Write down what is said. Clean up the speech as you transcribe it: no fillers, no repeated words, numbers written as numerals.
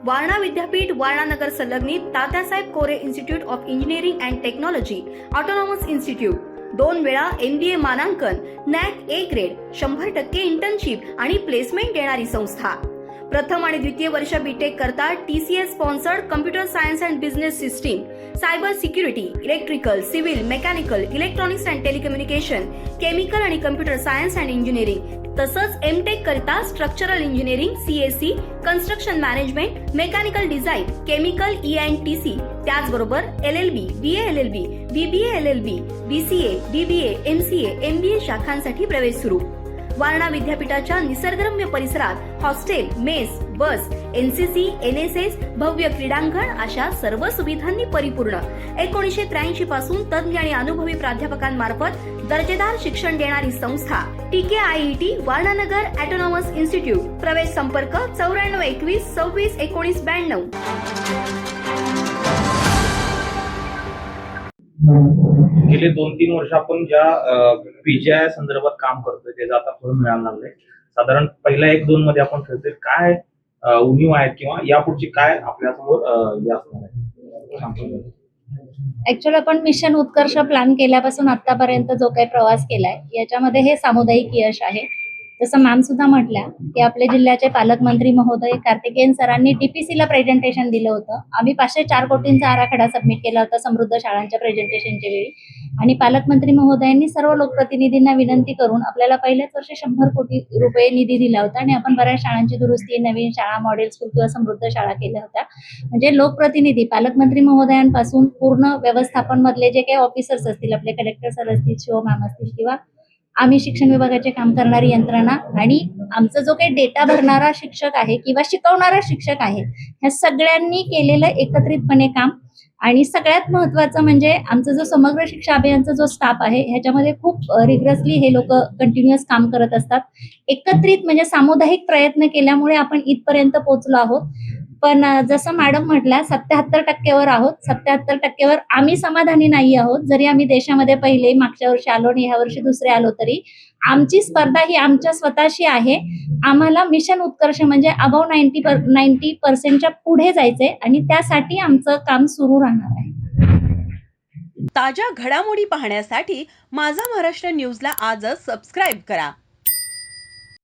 वारणा विद्यापीठ वारणा नगर संलग्नित Tatyasaheb Kore institute of engineering and technology autonomous institute, 2 वेळा MBA मानांकन, NAC A ग्रेड, 100% इंटर्नशिप आणि प्लेसमेंट देणारी संस्था। प्रथम आणि द्वितीय वर्ष बीटेक करता TCS sponsored computer science and business system, cyber security, electrical, civil, mechanical, electronics and telecommunication, chemical आणि कम्प्युटर सायन्स अँड इंजिनिअरिंग, तसंच MTech करता structural engineering, CSE, construction management, mechanical design, chemical ENTC, त्याचबरोबर LLB, BA LLB, BBA LLB, BCA, BBA, MCA, MBA शाखांसाठी प्रवेश सुरू। वारणा विद्यापीठाच्या निसर्गरम्य परिसरात hostel, mess, बस, NCC, NSS, भव्य क्रीडांगण अशा सर्व सुविधांनी परिपूर्ण 1983 पासून तज्ञ आणि अनुभवी प्राध्यापकांमार्फत दर्जेदार शिक्षण देणारी संस्था TKIET वारणानगर ऑटोनॉमस इन्स्टिट्यूट। प्रवेश संपर्क 94 21 26 19 92। गेले 2-3 वर्ष आपण ज्या PGI संदर्भात काम करतोय त्याचं आता फळ मिळायला लागलंय। साधारण पहिल्या 1-2 मध्ये आपण ठरतोय काय उणीव आहेत किंवा यापुढची काय आपल्या समोर असणार आहे। ऍक्च्युअली आपण मिशन उत्कर्ष प्लॅन केल्यापासून आतापर्यंत जो काही प्रवास केलाय याच्यामध्ये हे सामुदायिक यश आहे। जसं मॅम सुद्धा म्हटल्या की आपले जिल्ह्याचे पालकमंत्री महोदय कार्तिकेयन सरांनी DPC ला प्रेझेंटेशन दिलं होतं। आम्ही 504 कोटींचा आराखडा सबमिट केला होता समृद्ध शाळांच्या प्रेझेंटेशनच्या वेळी, आणि पालकमंत्री महोदयांनी सर्व लोकप्रतिनिधींना विनंती करून आपल्याला पहिल्याच वर्षी 100 कोटी रुपये निधी दिला होता आणि आपण बऱ्याच शाळांची दुरुस्ती, नवीन शाळा, मॉडेल स्कूल किंवा समृद्ध शाळा केल्या होत्या। म्हणजे लोकप्रतिनिधी पालकमंत्री महोदयांपासून पूर्ण व्यवस्थापन मधले जे काही ऑफिसर्स असतील, आपले कलेक्टर सर असतील, CO मॅम असतील, किंवा आम्ही शिक्षण विभागाचे काम करणारी यंत्रणा आणि आमचा जो काही डेटा भरणारा शिक्षक आहे किंवा शिकवणारा शिक्षक आहे, ह्या सगळ्यांनी केलेलं एकत्रितपणे काम। आणि सगळ्यात महत्वाचं म्हणजे आमचा जो समग्र शिक्षा अभियानचा जो स्टाफ आहे ह्याच्यामध्ये खूप रिग्रसली हे लोक कंटिन्युअस काम करत असतात। एकत्रित म्हणजे सामुदायिक प्रयत्न केल्यामुळे आपण इथपर्यंत पोहोचलो आहोत। पण जसं मॅडम म्हटल्या 77% आहोत। 77% आम्ही समाधानी नाही आहोत। जरी आम्ही देशामध्ये पहिले मागच्या वर्षी आलो आणि ह्या वर्षी दुसरे आलो तरी आमची स्पर्धा ही आमच्या स्वतःशी आहे। आम्हाला मिशन उत्कर्ष म्हणजे अबव 90% पुढे जायचंय आणि त्यासाठी आमचं काम सुरू राहणार आहे। ताज्या घडामोडी पाहण्यासाठी माझा महाराष्ट्र न्यूजला आजच सबस्क्राईब करा।